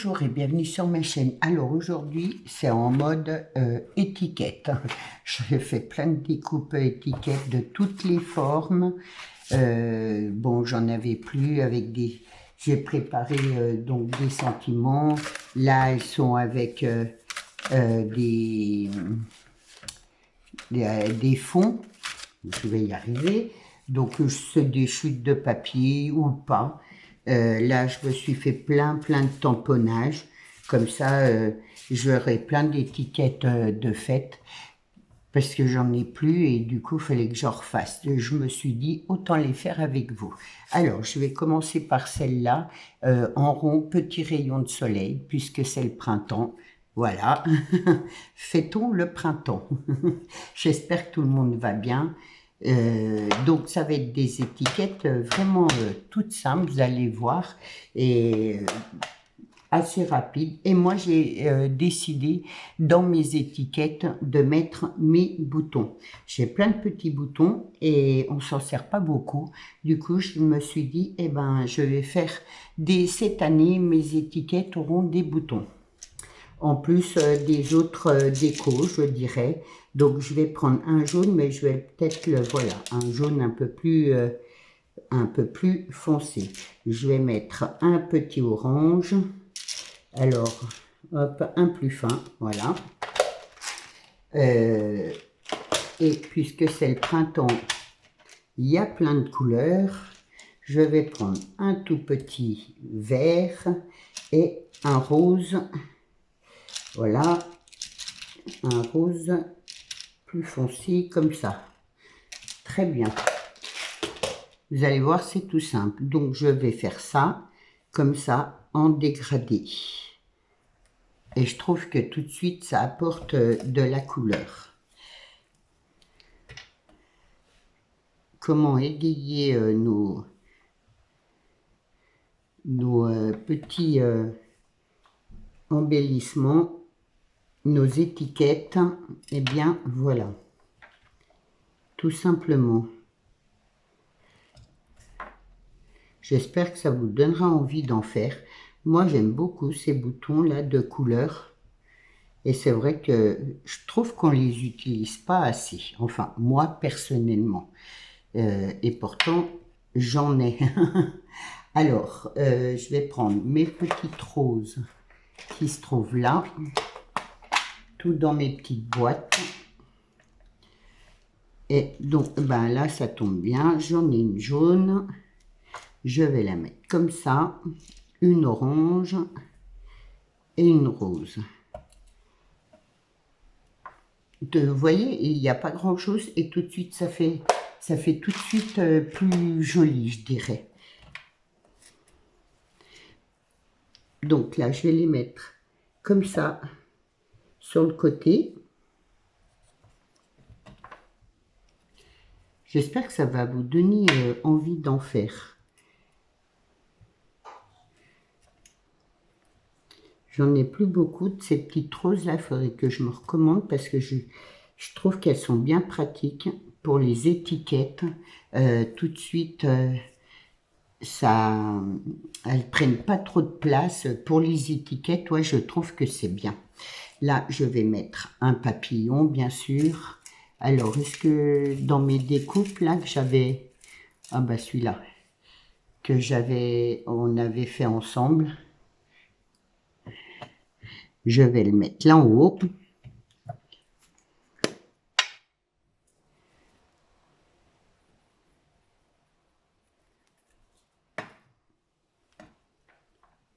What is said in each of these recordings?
Bonjour et bienvenue sur ma chaîne. Alors aujourd'hui c'est en mode étiquette. Je fais plein de découpes étiquettes de toutes les formes. Bon, j'en avais plus avec des... J'ai préparé donc des sentiments. Là elles sont avec des fonds. Je vais y arriver. Donc c'est des chutes de papier ou pas. Là, je me suis fait plein de tamponnages. Comme ça, j'aurai plein d'étiquettes de fête parce que j'en ai plus et du coup, il fallait que j'en refasse. Je me suis dit, autant les faire avec vous. Alors, je vais commencer par celle-là, en rond, petit rayon de soleil, puisque c'est le printemps. Voilà, fêtons le printemps. J'espère que tout le monde va bien. Donc ça va être des étiquettes vraiment toutes simples, vous allez voir, et assez rapides. Et moi j'ai décidé dans mes étiquettes de mettre mes boutons. J'ai plein de petits boutons et on s'en sert pas beaucoup. Du coup je me suis dit, eh ben je vais faire cette année mes étiquettes auront des boutons. En plus des autres décos, je dirais. Donc je vais prendre un jaune, mais je vais peut-être voilà, un jaune un peu plus foncé. Je vais mettre un petit orange. Alors, hop, un plus fin, voilà. Et puisque c'est le printemps, il y a plein de couleurs. Je vais prendre un tout petit vert et un rose. Voilà, un rose plus foncé comme ça. Très bien. Vous allez voir, c'est tout simple. Donc, je vais faire ça, comme ça, en dégradé. Et je trouve que tout de suite, ça apporte de la couleur. Comment égayer nos petits embellissements, nos étiquettes. Eh bien, voilà. Tout simplement. J'espère que ça vous donnera envie d'en faire. Moi, j'aime beaucoup ces boutons-là de couleur. Et c'est vrai que je trouve qu'on ne les utilise pas assez. Enfin, moi, personnellement. Et pourtant, j'en ai. Alors, je vais prendre mes petites roses qui se trouvent là. Tout dans mes petites boîtes. Et donc, ben là, ça tombe bien. J'en ai une jaune. Je vais la mettre comme ça, une orange et une rose. Vous voyez, il n'y a pas grand chose et tout de suite ça fait tout de suite plus joli, je dirais. Donc là, je vais les mettre comme ça sur le côté. J'espère que ça va vous donner envie d'en faire. J'en ai plus beaucoup de ces petites roses là, il faudrait que je me recommande parce que je trouve qu'elles sont bien pratiques pour les étiquettes. Tout de suite, elles prennent pas trop de place. Pour les étiquettes, ouais, je trouve que c'est bien. Là, je vais mettre un papillon, bien sûr. Alors, est-ce que dans mes découpes là que j'avais, ah bah celui-là, on avait fait ensemble. Je vais le mettre là en haut.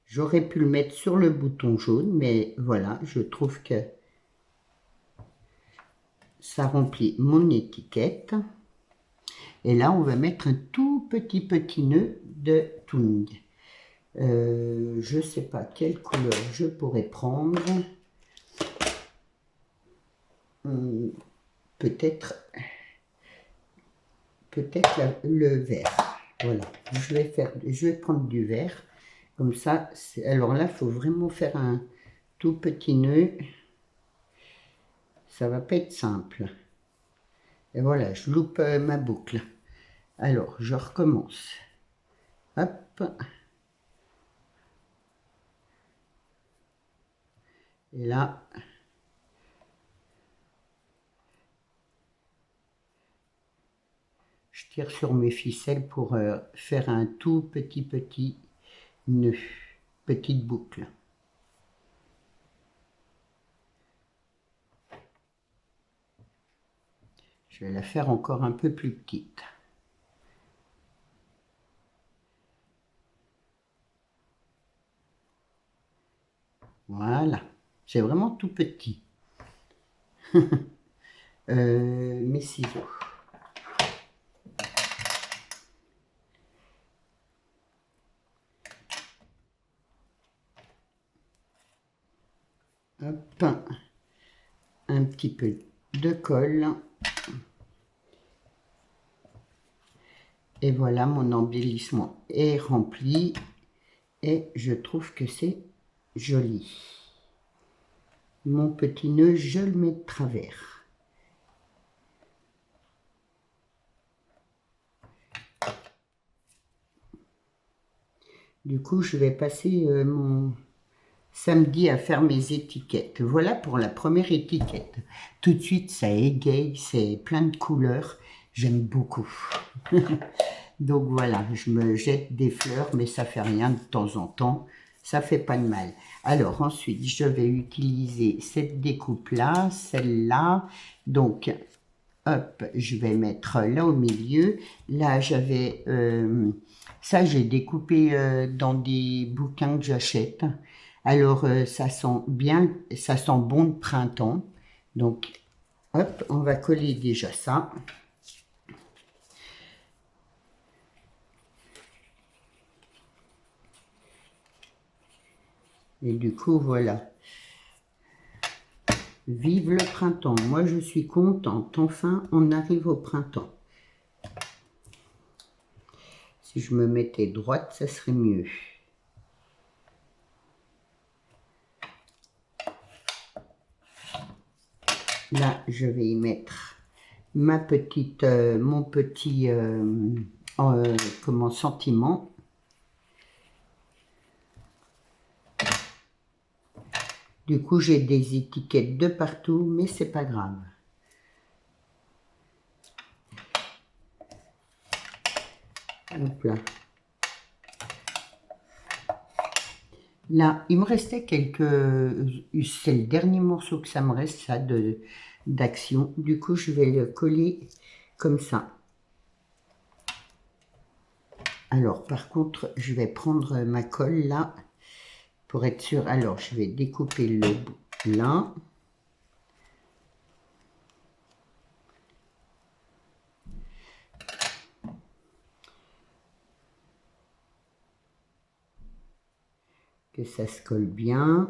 J'aurais pu le mettre sur le bouton jaune, mais voilà, je trouve que ça remplit mon étiquette. Et là, on va mettre un tout petit nœud de Tung. Je ne sais pas quelle couleur je pourrais prendre. Peut-être le vert. Voilà, je vais prendre du vert. Comme ça, alors là, il faut vraiment faire un tout petit nœud. Ça va pas être simple. Et voilà, je loupe ma boucle. Alors, je recommence. Hop. Et là, je tire sur mes ficelles pour faire un tout petit nœud, petite boucle. Je vais la faire encore un peu plus petite. Voilà, c'est vraiment tout petit. Mes ciseaux. Hop, un petit peu de colle. Et voilà, mon embellissement est rempli. Et je trouve que c'est joli. Mon petit nœud, je le mets de travers. Du coup, je vais passer mon samedi à faire mes étiquettes. Voilà pour la première étiquette. Tout de suite, ça égaye, c'est plein de couleurs. J'aime beaucoup. Donc voilà, je me jette des fleurs, mais ça fait rien de temps en temps. Ça fait pas de mal. Alors ensuite, je vais utiliser cette découpe-là, celle-là. Donc, hop, je vais mettre là au milieu. Là, j'avais... ça, j'ai découpé dans des bouquins que j'achète. Alors, ça sent bien, ça sent bon de printemps. Donc, hop, on va coller déjà ça. Et du coup, voilà. Vive le printemps. Moi, je suis contente. Enfin, on arrive au printemps. Si je me mettais droite, ça serait mieux. Là, je vais y mettre ma petite, mon petit comment, sentiment. Du coup, j'ai des étiquettes de partout, mais c'est pas grave. Hop là. Là, il me restait quelques... C'est le dernier morceau que ça me reste, ça, d'action. Du coup, je vais le coller comme ça. Alors, par contre, je vais prendre ma colle, là, pour être sûr. Alors, je vais découper le bout là. Que ça se colle bien.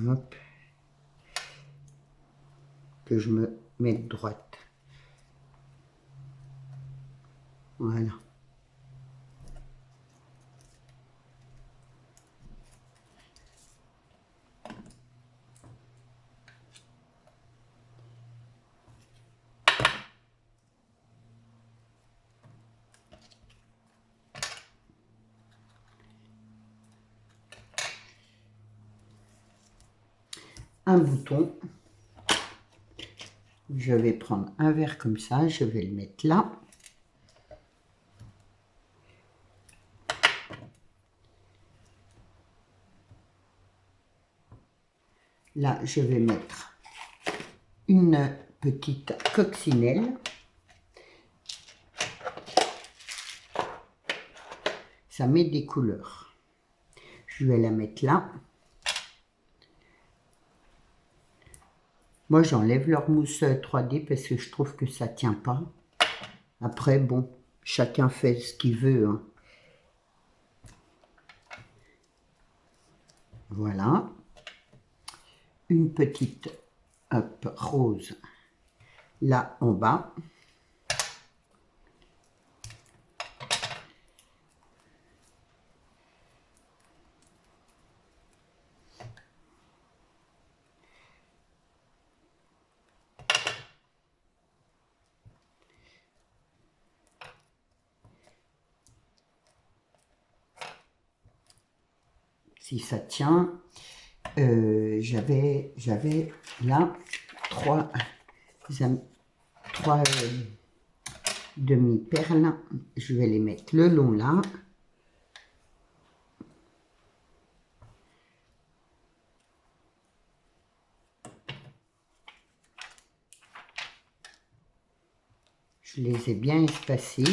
Hop. Que je me mette droite. Voilà. Un bouton. Je vais prendre un verre comme ça, je vais le mettre là. Là, je vais mettre une petite coccinelle. Ça met des couleurs. Je vais la mettre là. Moi, j'enlève leur mousse 3D parce que je trouve que ça ne tient pas. Après, bon, chacun fait ce qu'il veut, hein. Voilà. Une petite rose là en bas. si ça tient. J'avais là trois demi-perles. Je vais les mettre le long là. Je les ai bien espacés.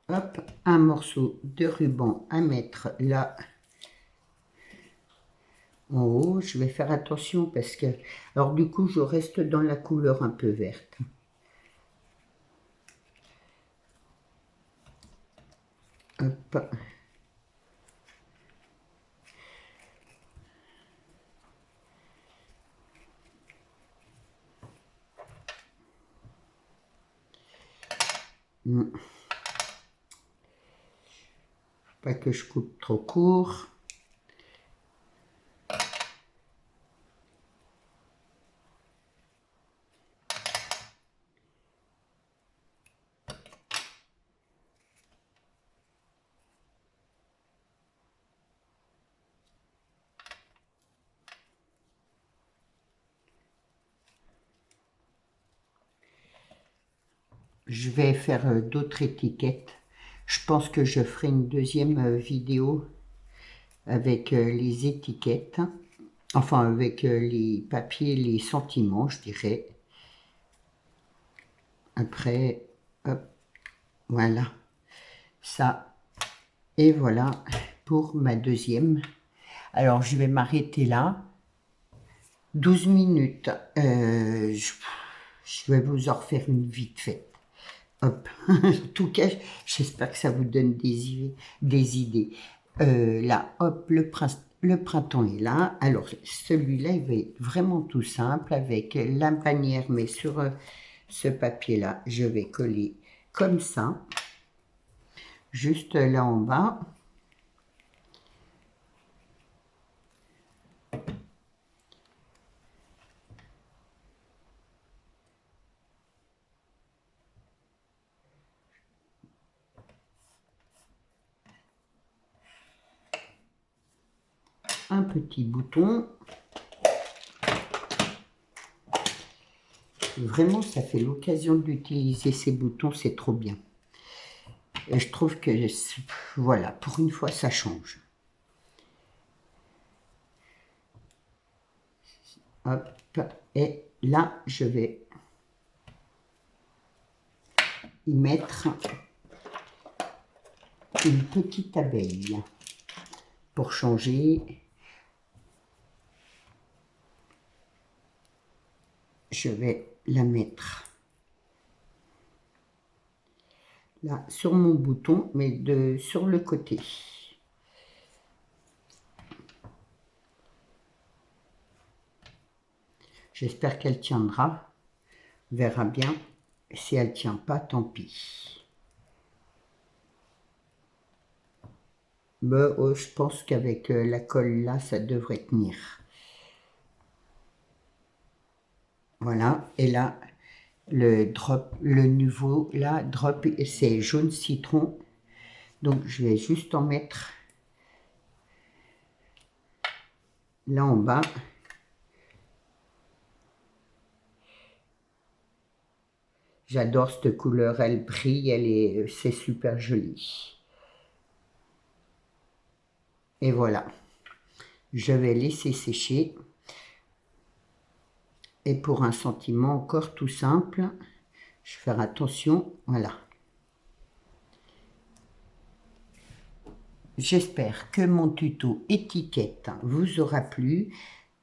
Hop, un morceau de ruban à mettre là en haut. Je vais faire attention parce que, alors du coup, je reste dans la couleur un peu verte. Hop. Pas que je coupe trop court. Je vais faire d'autres étiquettes. Je pense que je ferai une deuxième vidéo avec les étiquettes, enfin avec les papiers, les sentiments, je dirais. Après, hop, voilà, ça, et voilà pour ma deuxième. Alors, je vais m'arrêter là. 12 minutes. Je vais vous en refaire une vite faite. Hop. En tout cas, j'espère que ça vous donne des idées. Là, hop, le printemps est là. Alors, celui-là, il va être vraiment tout simple avec la bannière, mais sur ce papier-là, je vais coller comme ça, juste là en bas. Un petit bouton. Vraiment, ça fait l'occasion d'utiliser ces boutons, c'est trop bien. Et je trouve que, voilà, pour une fois, ça change. Hop, et là, je vais y mettre une petite abeille pour changer. Je vais la mettre là sur mon bouton, mais sur le côté. J'espère qu'elle tiendra. On verra bien. Si elle ne tient pas, tant pis. Mais je pense qu'avec la colle là, ça devrait tenir. Voilà. Et là, le nouveau là, drop, c'est jaune citron. Donc, je vais juste en mettre là en bas. J'adore cette couleur, elle brille, c'est super joli. Et voilà. Je vais laisser sécher. Et pour un sentiment encore tout simple, je vais faire attention, voilà. J'espère que mon tuto étiquette vous aura plu,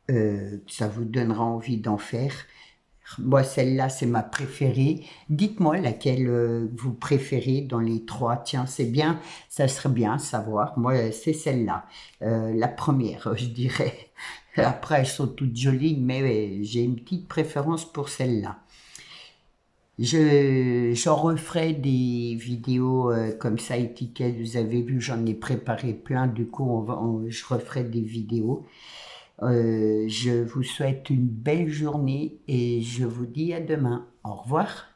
que ça vous donnera envie d'en faire. Moi, celle-là, c'est ma préférée. Dites-moi laquelle vous préférez dans les trois. Tiens, c'est bien, ça serait bien à savoir. Moi, c'est celle-là, la première, je dirais. Après, elles sont toutes jolies, mais j'ai une petite préférence pour celle-là. J'en referai des vidéos comme ça, étiquettes. Vous avez vu, j'en ai préparé plein. Du coup, je referai des vidéos. Je vous souhaite une belle journée et je vous dis à demain. Au revoir.